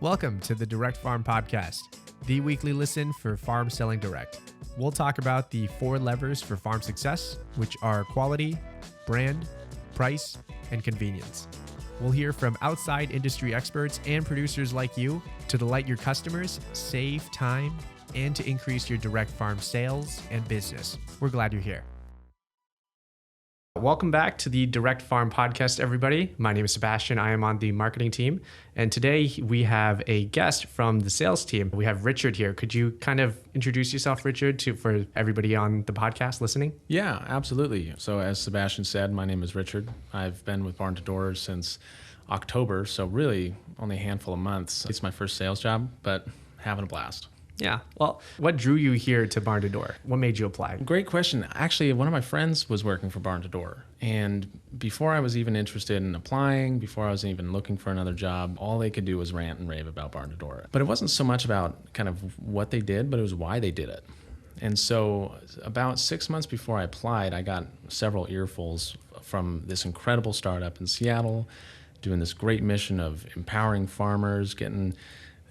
Welcome to the Direct Farm Podcast, the weekly listen for farm selling direct. We'll talk about the 4 levers for farm success, which are quality, brand, price, and convenience. We'll hear from outside industry experts and producers like you to delight your customers, save time, and to increase your direct farm sales and business. We're glad you're here. Welcome back to the Direct Farm Podcast, everybody. My name is Sebastian. I am on the marketing team. And today we have a guest from the sales team. We have Richard here. Could you kind of introduce yourself, Richard, for everybody on the podcast listening? Yeah, absolutely. So as Sebastian said, my name is Richard. I've been with Barnadore since October, so really only a handful of months. It's my first sales job, but having a blast. Yeah. Well, what drew you here to Barnadore? What made you apply? Great question. Actually, one of my friends was working for Barnadore. And before I was even interested in applying, before I was even looking for another job, all they could do was rant and rave about Barnadore. But it wasn't so much about kind of what they did, but it was why they did it. And so about 6 months before I applied, I got several earfuls from this incredible startup in Seattle, doing this great mission of empowering farmers, getting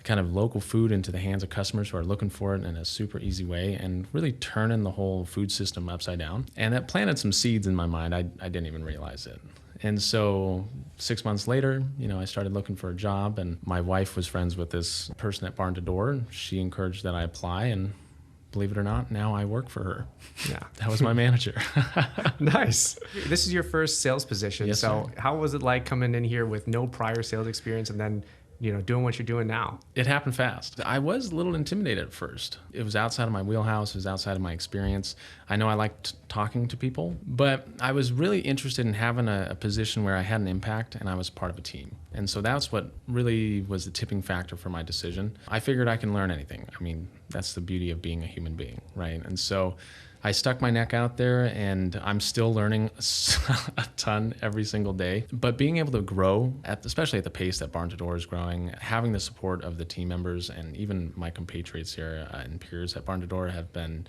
kind of local food into the hands of customers who are looking for it in a super easy way, and really turning the whole food system upside down. And that planted some seeds in my mind. I didn't even realize it. And so 6 months later, I started looking for a job, and my wife was friends with this person at Barnadore. She encouraged that I apply, and believe it or not, now I work for her. Yeah. That was my manager. Nice. This is your first sales position. Yes, so sir. How was it like coming in here with no prior sales experience and then doing what you're doing now? It happened fast. I was a little intimidated at first. It was outside of my wheelhouse. It was outside of my experience. I know I liked talking to people, but I was really interested in having a position where I had an impact and I was part of a team. And so that's what really was the tipping factor for my decision. I figured I can learn anything. I mean, that's the beauty of being a human being, right? And so I stuck my neck out there, and I'm still learning a ton every single day. But being able to grow, especially at the pace that Barnadore is growing, having the support of the team members and even my compatriots here and peers at Barnadore have been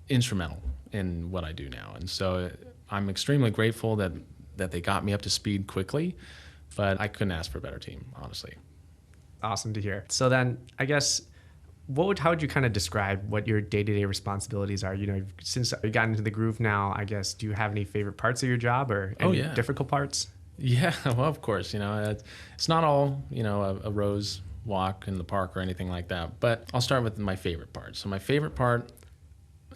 instrumental in what I do now. And so I'm extremely grateful that they got me up to speed quickly, but I couldn't ask for a better team, honestly. Awesome to hear. So then, I guess, how would you kind of describe what your day-to-day responsibilities are? Since you got into the groove now, I guess, do you have any favorite parts of your job or any difficult parts? Yeah, well, of course, it's not all, a rose walk in the park or anything like that, but I'll start with my favorite part. So my favorite part,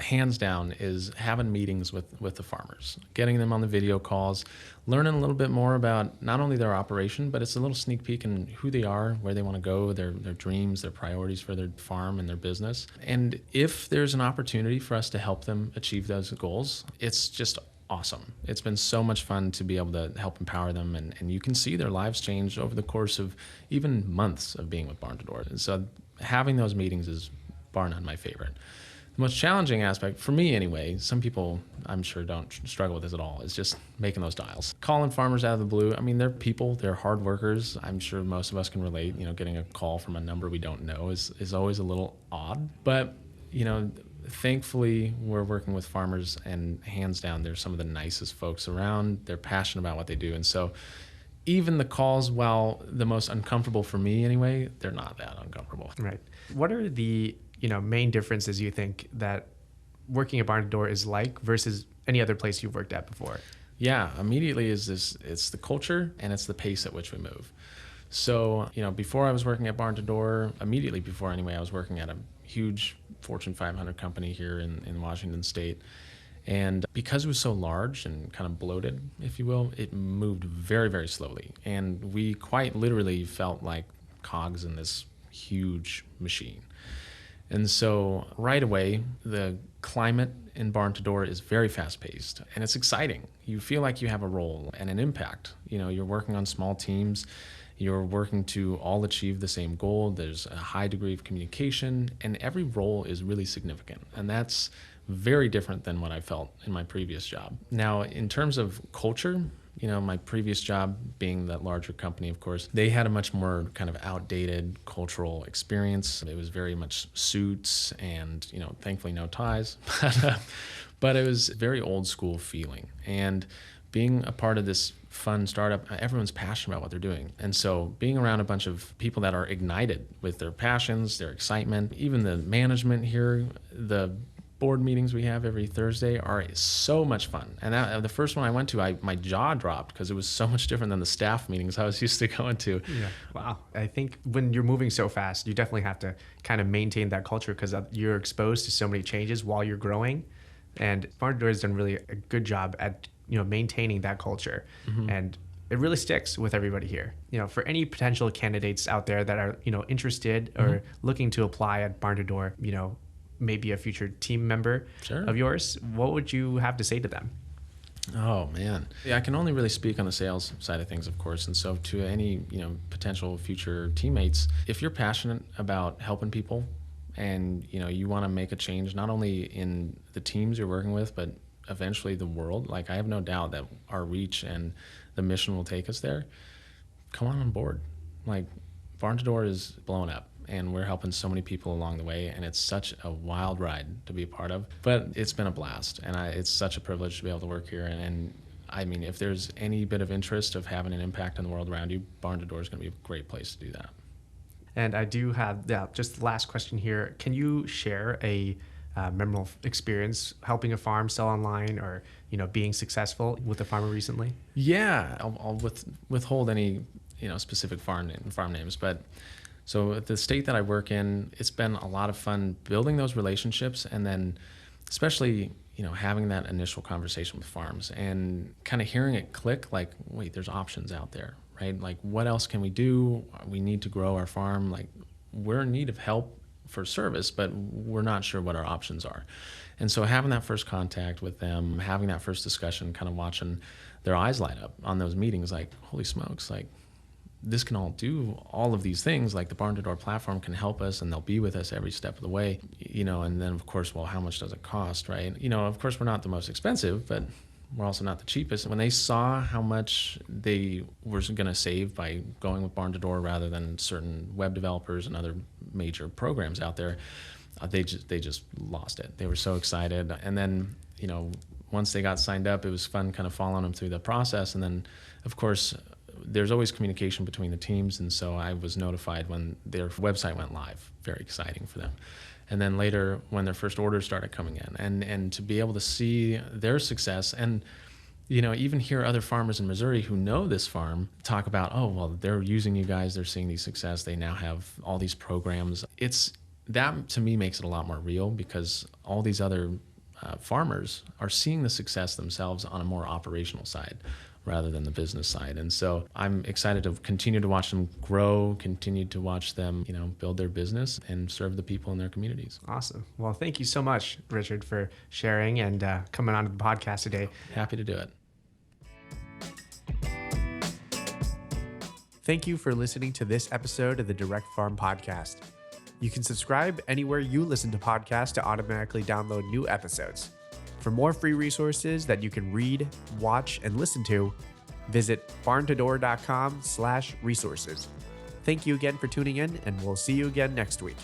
hands down, is having meetings with the farmers, getting them on the video calls, learning a little bit more about not only their operation, but it's a little sneak peek in who they are, where they want to go, their dreams, their priorities for their farm and their business. And if there's an opportunity for us to help them achieve those goals, it's just awesome. It's been so much fun to be able to help empower them, and you can see their lives change over the course of even months of being with Barnadore. And so having those meetings is bar none my favorite. The most challenging aspect, for me anyway, some people I'm sure don't struggle with this at all, is just making those dials. Calling farmers out of the blue, I mean, they're people, they're hard workers. I'm sure most of us can relate. Getting a call from a number we don't know is always a little odd. But, thankfully, we're working with farmers, and hands down, they're some of the nicest folks around. They're passionate about what they do. And so even the calls, while the most uncomfortable for me anyway, they're not that uncomfortable. Right. What are the main differences you think that working at Barnadore is like versus any other place you've worked at before? Yeah, immediately it's the culture and it's the pace at which we move. So, before I was working at Barnadore, immediately before anyway, I was working at a huge Fortune 500 company here in Washington State. And because it was so large and kind of bloated, if you will, it moved very, very slowly. And we quite literally felt like cogs in this huge machine. And so right away, the climate in Barnadore is very fast-paced, and it's exciting. You feel like you have a role and an impact. You're working on small teams. You're working to all achieve the same goal. There's a high degree of communication, and every role is really significant. And that's very different than what I felt in my previous job. Now, in terms of culture, my previous job being that larger company, of course, they had a much more kind of outdated cultural experience. It was very much suits and, thankfully no ties, but it was very old school feeling. And being a part of this fun startup, everyone's passionate about what they're doing. And so being around a bunch of people that are ignited with their passions, their excitement, even the management here, the board meetings we have every Thursday are so much fun. And the first one I went to, my jaw dropped because it was so much different than the staff meetings I was used to going to. Yeah. Wow. I think when you're moving so fast, you definitely have to kind of maintain that culture because you're exposed to so many changes while you're growing. And Barnadore has done really a good job at, maintaining that culture. And it really sticks with everybody here. For any potential candidates out there that are, interested or looking to apply at Barnadore, maybe a future team member of yours, what would you have to say to them? Oh man. Yeah, I can only really speak on the sales side of things, of course. And so to any, potential future teammates, if you're passionate about helping people and, you want to make a change, not only in the teams you're working with, but eventually the world, like I have no doubt that our reach and the mission will take us there. Come on board. Like Barnadore is blowing up. And we're helping so many people along the way, and it's such a wild ride to be a part of. But it's been a blast, and it's such a privilege to be able to work here. And I mean, if there's any bit of interest of having an impact on the world around you, Barnadore is going to be a great place to do that. And I do have just the last question here. Can you share a memorable experience helping a farm sell online, or being successful with a farmer recently? Yeah, I'll withhold any specific farm names, but. So at the state that I work in, it's been a lot of fun building those relationships, and then especially, having that initial conversation with farms and kind of hearing it click, like, wait, there's options out there, right? Like, what else can we do? We need to grow our farm. Like, we're in need of help for service, but we're not sure what our options are. And so having that first contact with them, having that first discussion, kind of watching their eyes light up on those meetings, like, holy smokes, like, this can all do all of these things. Like the Barnadore platform can help us, and they'll be with us every step of the way, and then of course, well, how much does it cost, right? Of course, we're not the most expensive, but we're also not the cheapest. When they saw how much they were going to save by going with Barnadore rather than certain web developers and other major programs out there, they just lost it. They were so excited. And then, once they got signed up, it was fun kind of following them through the process. And then, of course, there's always communication between the teams, and so I was notified when their website went live. Very exciting for them. And then later when their first orders started coming in, and to be able to see their success, and even hear other farmers in Missouri who know this farm talk about, oh, well, they're using you guys, they're seeing these success, they now have all these programs. That to me makes it a lot more real, because all these other farmers are seeing the success themselves on a more operational side rather than the business side. And so I'm excited to continue to watch them grow, continue to watch them, build their business and serve the people in their communities. Awesome. Well, thank you so much, Richard, for sharing and coming on to the podcast today. Happy to do it. Thank you for listening to this episode of the Direct Farm Podcast. You can subscribe anywhere you listen to podcasts to automatically download new episodes. For more free resources that you can read, watch, and listen to, visit barntadore.com/resources. Thank you again for tuning in, and we'll see you again next week.